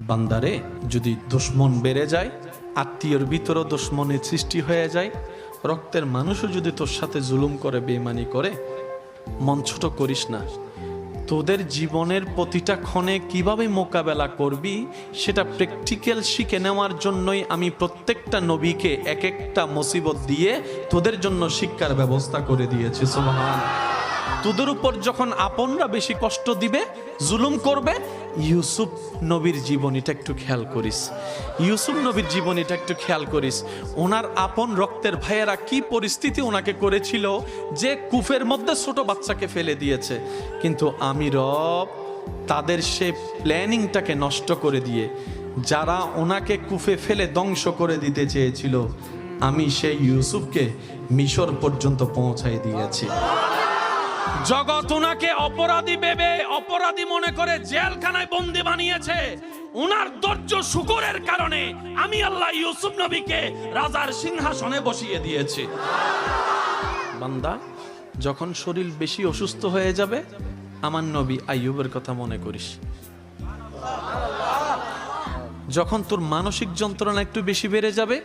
বান্দারে যদি দুশ্মন বেড়ে যায়, আত্মীয়র ভিতরও দুশ্মনের সৃষ্টি হয়ে যায়, রক্তের মানুষও যদি তোর সাথে জুলুম করে, বেঈমানি করে, মন ছোট করিস না। তোদের জীবনের প্রতিটা ক্ষণে কিভাবে মোকাবেলা করবি সেটা প্র্যাকটিক্যাল শিখে নেওয়ার জন্যই আমি প্রত্যেকটা নবীকে এক একটা মুসিবত দিয়ে তোদের জন্য শিক্ষার ব্যবস্থা করে দিয়েছি। সুবহান। তোদের উপর যখন আপনরা বেশি কষ্ট দিবে, জুলুম করবে, ইউসুফ নবীর জীবনীটা একটু খেয়াল করিস। ইউসুফ নবীর জীবনীটা একটু খেয়াল করিস। ওনার আপন রক্তের ভাইয়েরা কি পরিস্থিতি ওনাকে করেছিল যে কূপের মধ্যে ছোট বাচ্চাকে ফেলে দিয়েছে, কিন্তু আমি রব তাদের সে প্ল্যানিংটাকে নষ্ট করে দিয়ে, যারা ওনাকে কূপে ফেলে ধ্বংস করে দিতে চেয়েছিল, আমি সেই ইউসুফকে মিশর পর্যন্ত পৌঁছাই দিয়েছি। জগৎ ওনাকে অপরাধী ভেবে, অপরাধী মনে করে জেলখানায় বন্দি বানিয়েছে। ওনার ধৈর্য শুকরের কারণে আমি আল্লাহ ইউসুফ নবীকে রাজার সিংহাসনে বসিয়ে দিয়েছি। বান্দা, যখন শরীর বেশি অসুস্থ হয়ে যাবে, আমার নবী আইয়ুবের কথা মনে করিস। যখন তোর মানসিক যন্ত্রণা একটু বেশি বেড়ে যাবে,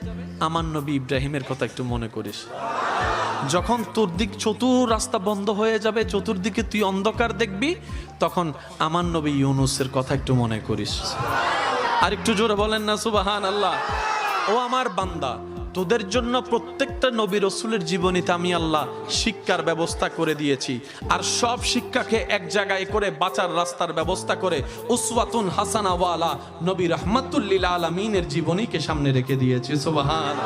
আমার নবী ইব্রাহিমের কথা একটু মনে করিস। যখন তোর দিক চতুর রাস্তা বন্ধ হয়ে যাবে, চতুর্দিকে তুই অন্ধকার দেখবি, তখন আমার নবী ইউনুসের কথা একটু মনে করিস। আর একটু জোরে বলেন না সুবহান আল্লাহ। ও আমার বান্দা, তোদের জন্য প্রত্যেকটা নবী রসুলের জীবনীতে আমি আল্লাহ শিক্ষার ব্যবস্থা করে দিয়েছি। আর সব শিক্ষাকে এক জায়গায় করে বাঁচার রাস্তার ব্যবস্থা করে উসওয়াতুন হাসানা ওয়ালা নবী রাহমাতুল লিল আলামিনের জীবনীকে সামনে রেখে দিয়েছি। সুবহান।